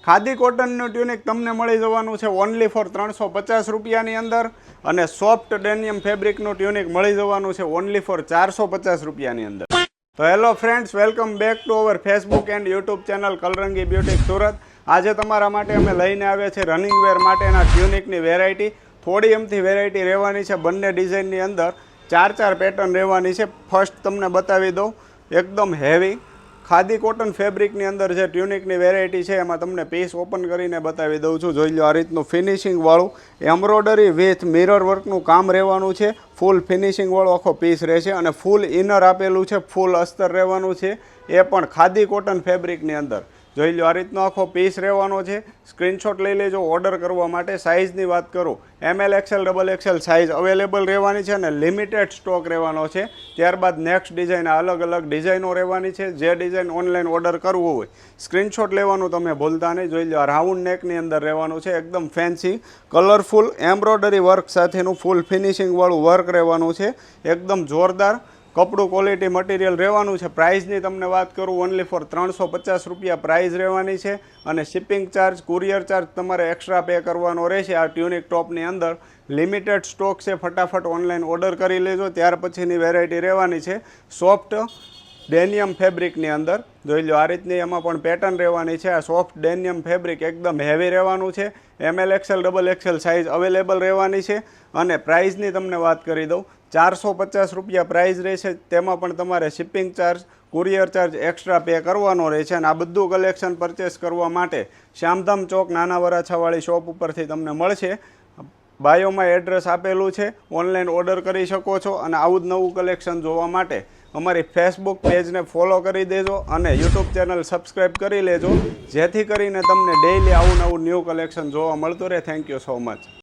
Khadi કોટનનું tunic તમને મળી જવાનું છે ઓનલી ફોર 350 રૂપિયાની અંદર અને સોફ્ટ ડેનિયમ ફેબ્રિકનું ટ્યુનિક મળી જવાનું છે ઓનલી ફોર 450 રૂપિયાની અંદર. તો hello friends, welcome back to our Facebook and YouTube channel Kalrangi boutique Surat. આજે તમારા માટે અમે લઈને આવ્યા છે રનિંગ વેર માટેના ટ્યુનિકની વેરાયટી. થોડી એમથી વેરાયટી રહેવાની છે, બંને ડિઝાઇનની અંદર ચાર પેટર્ન રહેવાની છે. ફર્સ્ટ તમને બતાવી દઉં, એકદમ હેવી ખાદી કોટન ફેબ્રિકની અંદર જે ટ્યુનિકની વેરાયટી છે એમાં તમને પીસ ઓપન કરીને બતાવી દઉં છું. જોઈ લો, આ રીતનું ફિનિશિંગવાળું એમ્બ્રોઇડરી વિથ મિરર વર્કનું કામ રહેવાનું છે. ફૂલ ફિનિશિંગવાળો આખો પીસ રહેશે અને ફૂલ ઇનર આપેલું છે, ફૂલ અસ્તર રહેવાનું છે, એ પણ ખાદી કોટન ફેબ્રિકની અંદર. જોઈ લો, આ રીતનો આખો પીસ રહેવાનો છે. સ્ક્રીનશોટ લઈ લેજો ઓર્ડર કરવા માટે. સાઇઝની વાત કરું, ML XL XXL size available રહેવાની છે અને લિમિટેડ સ્ટોક રહેવાનો છે. ત્યારબાદ નેક્સ્ટ ડિઝાઇન અલગ અલગ ડિઝાઇનો રહેવાની છે. જે ડિઝાઇન ઓનલાઈન ઓર્ડર કરવું હોય સ્ક્રીનશોટ લેવાનું તમે ભૂલતા નહીં. જોઈ લો, આ રાઉન્ડ નેકની અંદર રહેવાનું છે, એકદમ ફેન્સી કલરફુલ એમ્બ્રોઇડરી વર્ક સાથેનું ફૂલ ફિનિશિંગવાળું વર્ક રહેવાનું છે. એકદમ જોરદાર કપડું ક્વોલિટી મટીરિયલ રહેવાનું છે. પ્રાઇસની તમને વાત કરું, ઓનલી ફોર 350 રૂપિયા પ્રાઇસ રહેવાની છે અને શિપિંગ ચાર્જ, કુરિયર ચાર્જ તમારે એક્સ્ટ્રા પે કરવાનો રહેશે. આ ટ્યુનિક ટોપની અંદર લિમિટેડ સ્ટોક છે, ફટાફટ ઓનલાઈન ઓર્ડર કરી લેજો. ત્યાર પછીની વેરાયટી રહેવાની છે સોફ્ટ ડેનિયમ ફેબ્રિકની અંદર. જોઈ લો, આ રીતની એમાં પણ પેટર્ન રહેવાની છે. આ સોફ્ટ ડેનિયમ ફેબ્રિક એકદમ હેવી રહેવાનું છે. ML XL XXL size available રહેવાની છે અને પ્રાઇસની તમને વાત કરી દઉં, 450 રૂપિયા પ્રાઇસ રહેશે. તેમાં પણ તમારે shipping charge, courier charge extra pay કરવાનો રહેશે. અને આ બધું કલેક્શન પરચેસ કરવા માટે શ્યામધામ ચોક નાના વરાછાવાળી શોપ ઉપરથી તમને મળશે. બાયોમાં એડ્રેસ આપેલું છે, ઓનલાઈન ઓર્ડર કરી શકો છો. અને આવું જ નવું કલેક્શન જોવા માટે અમારી ફેસબુક પેજને ફોલો કરી દેજો અને યુટ્યુબ ચેનલ સબસ્ક્રાઈબ કરી લેજો, જેથી કરીને તમને ડેઈલી આવું નવું ન્યૂ કલેક્શન જોવા મળતું રહે. Thank you so much.